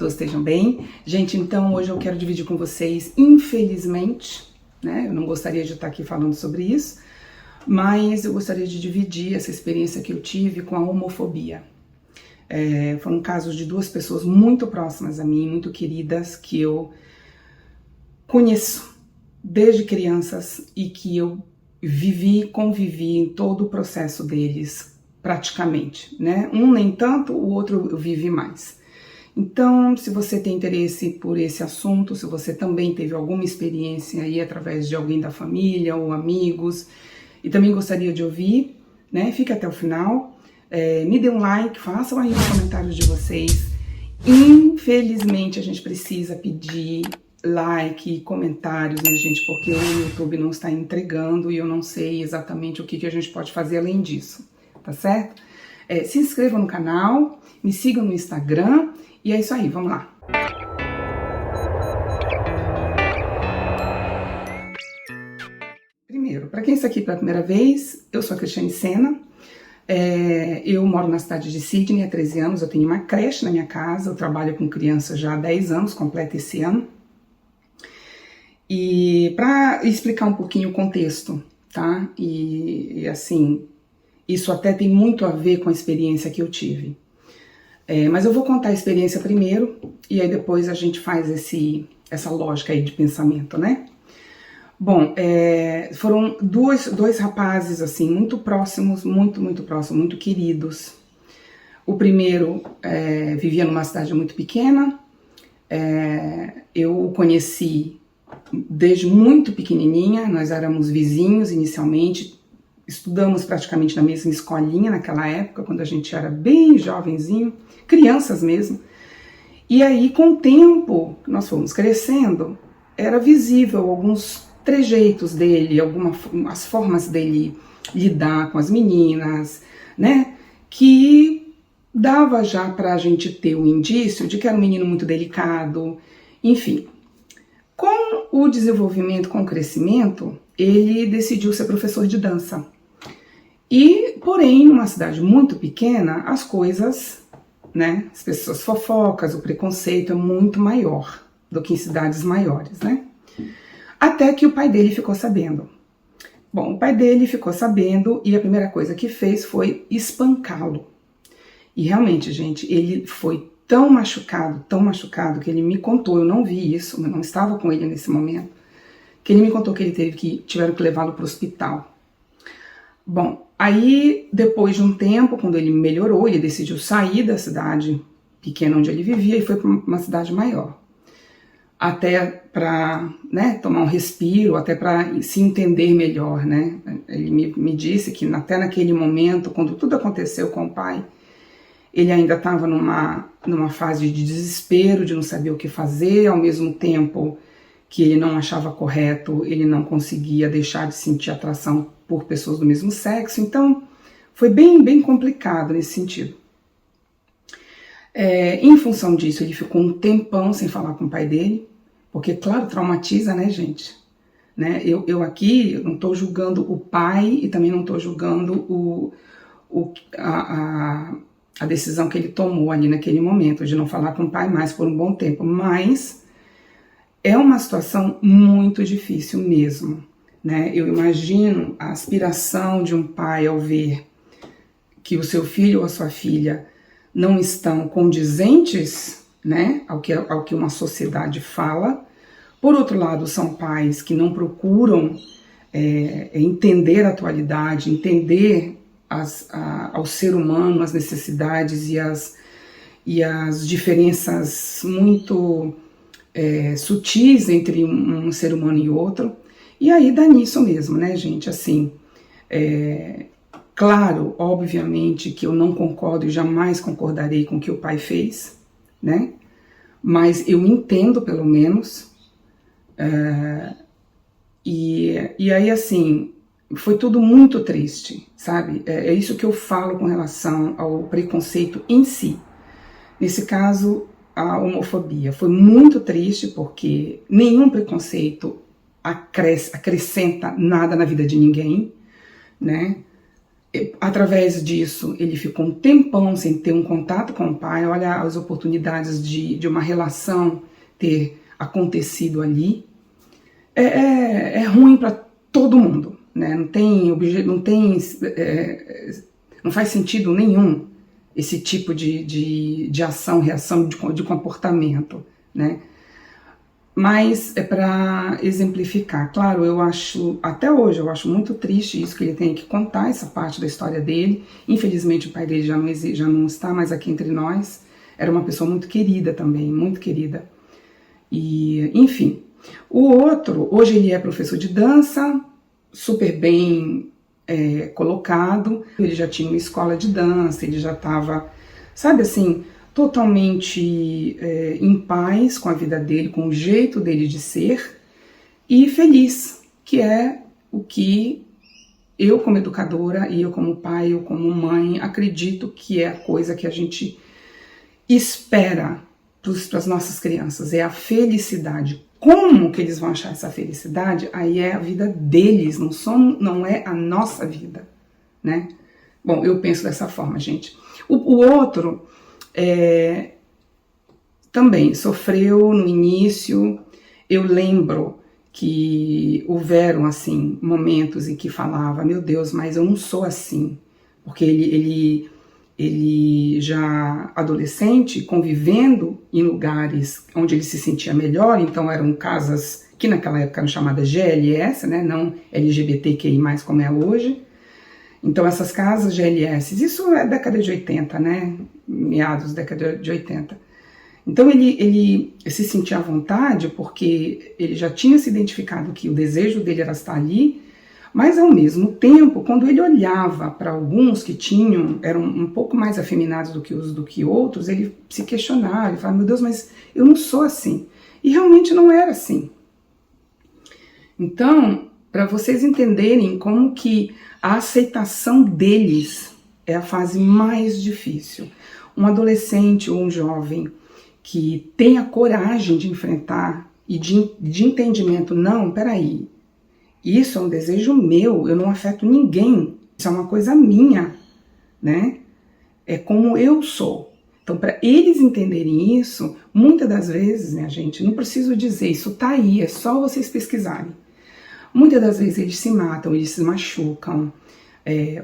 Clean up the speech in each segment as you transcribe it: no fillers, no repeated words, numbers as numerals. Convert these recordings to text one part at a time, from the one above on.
Todos estejam bem. Gente, então hoje eu quero dividir com vocês, infelizmente, né? Eu não gostaria de estar aqui falando sobre isso, mas eu gostaria de dividir essa experiência que eu tive com a homofobia. Foram casos de duas pessoas muito próximas a mim, muito queridas, que eu conheço desde crianças e que eu convivi em todo o processo deles, praticamente, né? Um nem tanto, o outro eu vivi mais. Então, se você tem interesse por esse assunto, se você também teve alguma experiência aí através de alguém da família ou amigos, e também gostaria de ouvir, né? Fique até o final, me dê um like, façam aí os comentários de vocês. Infelizmente, a gente precisa pedir like e comentários, né, gente? Porque o YouTube não está entregando e eu não sei exatamente o que a gente pode fazer além disso, tá certo? Se inscrevam no canal, me sigam no Instagram. E é isso aí, vamos lá. Primeiro, para quem está aqui pela primeira vez, eu sou a Cristiane Sena, eu moro na cidade de Sydney há 13 anos, eu tenho uma creche na minha casa, eu trabalho com crianças já há 10 anos, completa esse ano. E para explicar um pouquinho o contexto, tá? E assim, isso até tem muito a ver com a experiência que eu tive. Mas eu vou contar a experiência primeiro, e aí depois a gente faz essa lógica aí de pensamento, né? Bom, foram dois rapazes, assim, muito próximos, muito próximos, muito queridos. O primeiro vivia numa cidade muito pequena, eu o conheci desde muito pequenininha, nós éramos vizinhos inicialmente, estudamos praticamente na mesma escolinha naquela época, quando a gente era bem jovenzinho, crianças mesmo. E aí, com o tempo, nós fomos crescendo, era visível alguns trejeitos dele, as formas dele lidar com as meninas, né? Que dava já pra gente ter um indício de que era um menino muito delicado, enfim. Com o desenvolvimento, com o crescimento, ele decidiu ser professor de dança. E, porém, numa cidade muito pequena, as coisas, né, as pessoas fofocas, o preconceito é muito maior do que em cidades maiores, né? Até que o pai dele ficou sabendo. Bom, o pai dele ficou sabendo e a primeira coisa que fez foi espancá-lo. E realmente, gente, ele foi tão machucado que ele me contou, eu não vi isso, eu não estava com ele nesse momento, que ele me contou que tiveram que levá-lo para o hospital. Bom, aí depois de um tempo, quando ele melhorou, ele decidiu sair da cidade pequena onde ele vivia e foi para uma cidade maior. Até para, né, tomar um respiro, até para se entender melhor, né? Ele me disse que até naquele momento, quando tudo aconteceu com o pai, ele ainda estava numa fase de desespero, de não saber o que fazer, ao mesmo tempo que ele não achava correto, ele não conseguia deixar de sentir atração por pessoas do mesmo sexo, então foi bem complicado nesse sentido. Em função disso, ele ficou um tempão sem falar com o pai dele, porque, claro, traumatiza, né, gente? Né? Eu aqui não estou julgando o pai e também não estou julgando a decisão que ele tomou ali naquele momento, de não falar com o pai mais por um bom tempo, mas é uma situação muito difícil mesmo, né? Eu imagino a aspiração de um pai ao ver que o seu filho ou a sua filha não estão condizentes, né, ao que uma sociedade fala. Por outro lado, são pais que não procuram entender a atualidade, entender ao ser humano as necessidades e as diferenças muito sutis entre um ser humano e outro, e aí dá nisso mesmo, né, gente? Assim, claro, obviamente que eu não concordo e jamais concordarei com o que o pai fez, né? Mas eu entendo, pelo menos, e aí, assim, foi tudo muito triste, sabe? É isso que eu falo com relação ao preconceito em si. Nesse caso, a homofobia. Foi muito triste porque nenhum preconceito acrescenta nada na vida de ninguém, né? Através disso, ele ficou um tempão sem ter um contato com o pai. Olha as oportunidades de uma relação ter acontecido ali. É ruim para todo mundo, né? Não faz sentido nenhum esse tipo de ação, reação, de comportamento, né? Mas é para exemplificar. Claro, eu acho, até hoje, eu acho muito triste isso, que ele tem que contar essa parte da história dele. Infelizmente o pai dele já não está mais aqui entre nós. Era uma pessoa muito querida também, muito querida. E, enfim, o outro, hoje ele é professor de dança, super bem colocado. Ele já tinha uma escola de dança, ele já estava, sabe assim, totalmente em paz com a vida dele, com o jeito dele de ser, e feliz, que é o que eu como educadora, e eu como pai, eu como mãe, acredito que é a coisa que a gente espera para as nossas crianças, é a felicidade. Como que eles vão achar essa felicidade? Aí é a vida deles, não é a nossa vida, né? Bom, eu penso dessa forma, gente. O outro também sofreu no início. Eu lembro que houveram assim momentos em que falava, meu Deus, mas eu não sou assim, porque ele já adolescente, convivendo em lugares onde ele se sentia melhor, então eram casas que naquela época eram chamadas GLS, né, não LGBTQI+, como é hoje. Então essas casas GLS, isso é década de 80, né, meados da década de 80. Então ele se sentia à vontade porque ele já tinha se identificado que o desejo dele era estar ali, mas ao mesmo tempo, quando ele olhava para alguns que eram um pouco mais afeminados do que outros, ele se questionava, ele falava, meu Deus, mas eu não sou assim. E realmente não era assim. Então, para vocês entenderem como que a aceitação deles é a fase mais difícil. Um adolescente ou um jovem que tem a coragem de enfrentar e de entendimento, não, peraí, isso é um desejo meu, eu não afeto ninguém, isso é uma coisa minha, né? É como eu sou. Então, para eles entenderem isso, muitas das vezes, né, gente, não preciso dizer, isso tá aí, é só vocês pesquisarem. Muitas das vezes eles se matam, eles se machucam,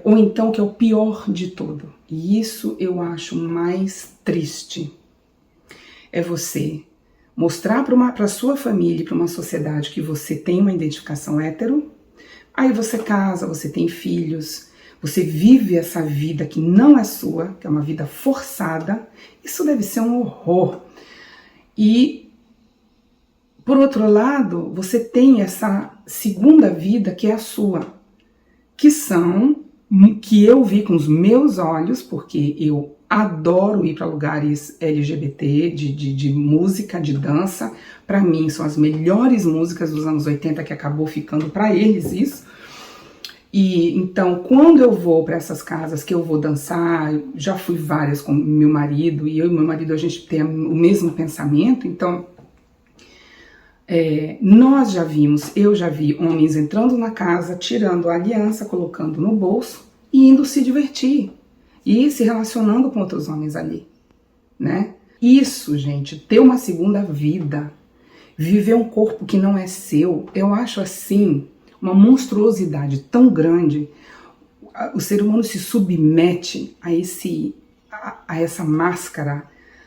ou então, que é o pior de tudo, e isso eu acho mais triste, é você mostrar para a sua família e para uma sociedade que você tem uma identificação hétero, aí você casa, você tem filhos, você vive essa vida que não é sua, que é uma vida forçada, isso deve ser um horror. E, por outro lado, você tem essa segunda vida que é a sua, que eu vi com os meus olhos, porque eu adoro ir para lugares LGBT, de música, de dança. Para mim, são as melhores músicas dos anos 80, que acabou ficando para eles isso. E então, quando eu vou para essas casas que eu vou dançar, eu já fui várias com meu marido, e eu e meu marido, a gente tem o mesmo pensamento, então eu já vi homens entrando na casa, tirando a aliança, colocando no bolso e indo se divertir. E se relacionando com outros homens ali, né? Isso, gente, ter uma segunda vida, viver um corpo que não é seu, eu acho assim, uma monstruosidade tão grande. O ser humano se submete a essa máscara,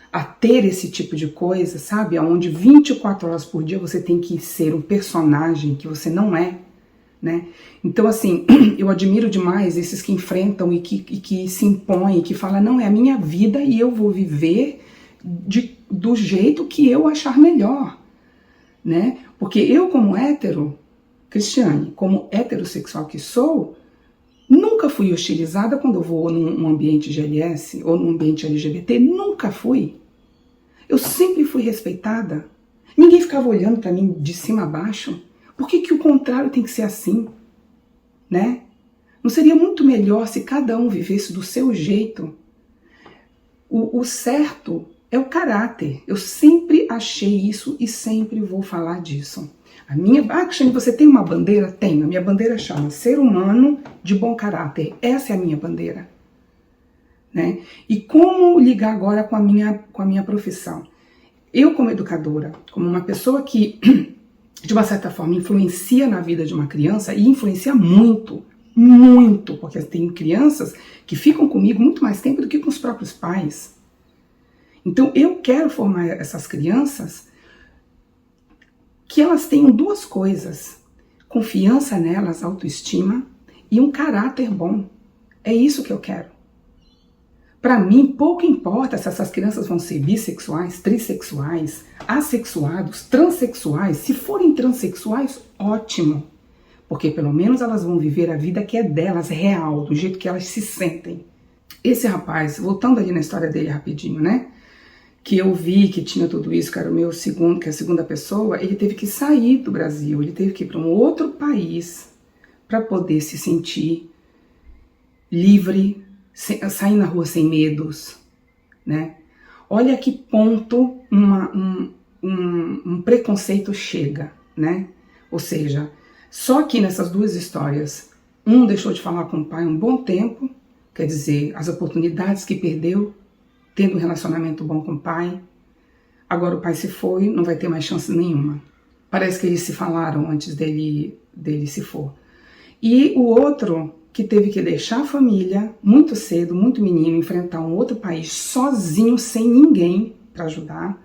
a ter esse tipo de coisa, sabe? Onde 24 horas por dia você tem que ser um personagem que você não é, né? Então, assim, eu admiro demais esses que enfrentam e que se impõem, que falam, não, é a minha vida e eu vou viver do jeito que eu achar melhor, né? Porque eu, como hétero, Cristiane, como heterossexual que sou, nunca fui hostilizada quando eu vou num ambiente GLS ou num ambiente LGBT, nunca fui. Eu sempre fui respeitada. Ninguém ficava olhando para mim de cima a baixo. Por que o contrário tem que ser assim, né? Não seria muito melhor se cada um vivesse do seu jeito? O certo é o caráter. Eu sempre achei isso e sempre vou falar disso. Cristiane, você tem uma bandeira? Tenho. A minha bandeira chama Ser Humano de Bom Caráter. Essa é a minha bandeira. Né? E como ligar agora com a minha profissão? Eu, como educadora, como uma pessoa que, de uma certa forma, influencia na vida de uma criança, e influencia muito, muito, porque tem crianças que ficam comigo muito mais tempo do que com os próprios pais. Então, eu quero formar essas crianças que elas tenham duas coisas: confiança nelas, autoestima e um caráter bom. É isso que eu quero. Para mim, pouco importa se essas crianças vão ser bissexuais, trissexuais, assexuados, transexuais. Se forem transexuais, ótimo. Porque pelo menos elas vão viver a vida que é delas, real, do jeito que elas se sentem. Esse rapaz, voltando ali na história dele rapidinho, né? Que eu vi que tinha tudo isso, que era o meu segundo, que é a segunda pessoa, ele teve que sair do Brasil, ele teve que ir para um outro país para poder se sentir livre, sair na rua sem medos, né? Olha a que ponto um preconceito chega, né? Ou seja, só que nessas duas histórias, um deixou de falar com o pai um bom tempo, quer dizer, as oportunidades que perdeu, tendo um relacionamento bom com o pai. Agora o pai se foi, não vai ter mais chance nenhuma. Parece que eles se falaram antes dele se for. E o outro, que teve que deixar a família muito cedo, muito menino, enfrentar um outro país sozinho, sem ninguém para ajudar,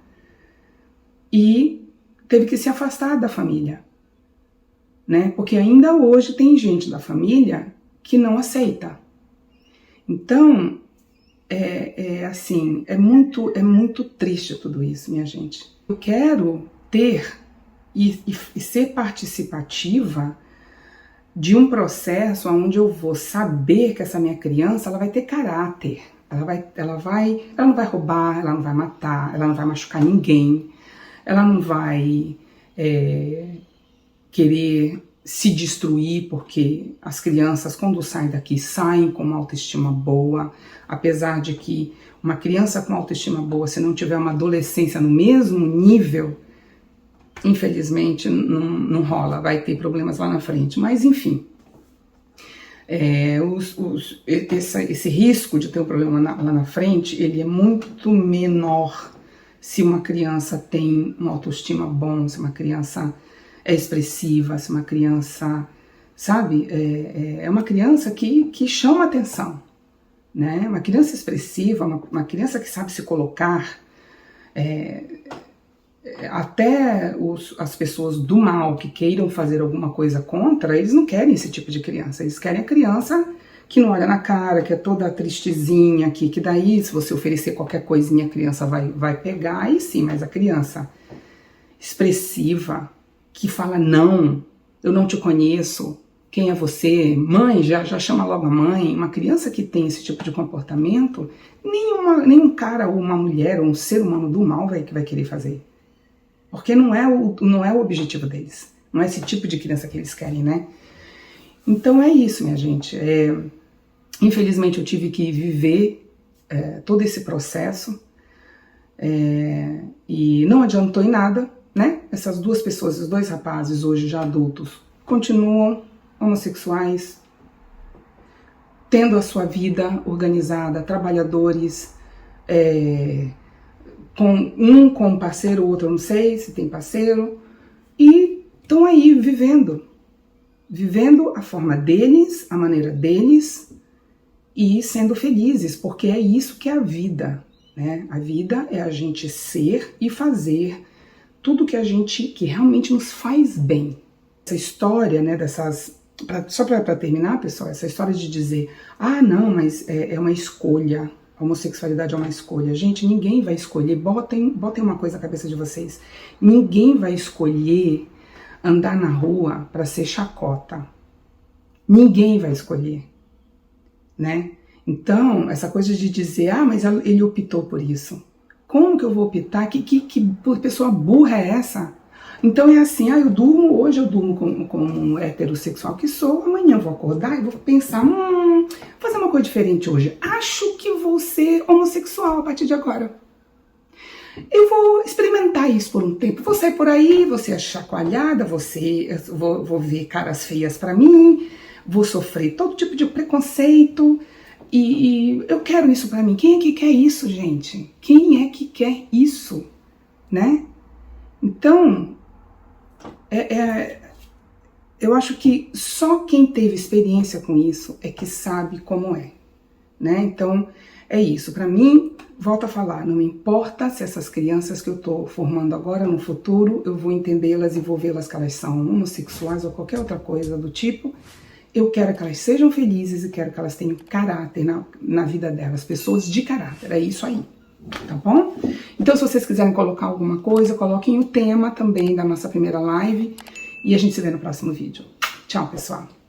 e teve que se afastar da família, né? Porque ainda hoje tem gente da família que não aceita. Então, assim, é muito triste tudo isso, minha gente. Eu quero ter e ser participativa de um processo onde eu vou saber que essa minha criança, ela vai ter caráter, ela não vai roubar, ela não vai matar, ela não vai machucar ninguém, ela não vai querer se destruir, porque as crianças, quando saem daqui, saem com uma autoestima boa, apesar de que uma criança com autoestima boa, se não tiver uma adolescência no mesmo nível, infelizmente não rola, vai ter problemas lá na frente. Mas enfim, esse risco de ter um problema lá na frente, ele é muito menor se uma criança tem uma autoestima bom, se uma criança é expressiva, se uma criança, sabe, é uma criança que chama atenção, né? Uma criança expressiva, uma criança que sabe se colocar. Até as pessoas do mal que queiram fazer alguma coisa contra, eles não querem esse tipo de criança. Eles querem a criança que não olha na cara, que é toda tristezinha, que daí, se você oferecer qualquer coisinha, a criança vai pegar, aí sim. Mas a criança expressiva, que fala não, eu não te conheço, quem é você? Mãe, já chama logo a mãe. Uma criança que tem esse tipo de comportamento, nenhum cara ou uma mulher ou um ser humano do mal vai querer fazer. Porque não é o objetivo deles. Não é esse tipo de criança que eles querem, né? Então é isso, minha gente. Infelizmente eu tive que viver todo esse processo e não adiantou em nada, né? Essas duas pessoas, os dois rapazes hoje já adultos, continuam homossexuais, tendo a sua vida organizada, trabalhadores, com um parceiro, o outro eu não sei se tem parceiro, e estão aí vivendo a forma deles, a maneira deles, e sendo felizes, porque é isso que é a vida, né? A vida é a gente ser e fazer tudo que realmente nos faz bem. Essa história, né, só para terminar, pessoal, essa história de dizer, não, mas é uma escolha, a homossexualidade é uma escolha. Gente, ninguém vai escolher, botem uma coisa na cabeça de vocês, ninguém vai escolher andar na rua para ser chacota. Ninguém vai escolher, né? Então, essa coisa de dizer, mas ele optou por isso. Como que eu vou optar? Que pessoa burra é essa? Então é assim, hoje eu durmo como um heterossexual que sou, amanhã eu vou acordar e vou pensar, vou fazer uma coisa diferente hoje. Acho que vou ser homossexual a partir de agora. eu vou experimentar isso por um tempo. Vou sair por aí, vou ser chacoalhada, vou ver caras feias pra mim, vou sofrer todo tipo de preconceito, e eu quero isso pra mim. Quem é que quer isso, gente? Quem é que quer isso, né? Então, eu acho que só quem teve experiência com isso é que sabe como é, né? Então, é isso. Para mim, volto a falar, não importa se essas crianças que eu estou formando agora, no futuro, eu vou entendê-las e vou vê-las que elas são homossexuais ou qualquer outra coisa do tipo. Eu quero que elas sejam felizes e quero que elas tenham caráter na vida delas, pessoas de caráter, é isso aí, tá bom? Então, se vocês quiserem colocar alguma coisa, coloquem o tema também da nossa primeira live e a gente se vê no próximo vídeo. Tchau, pessoal!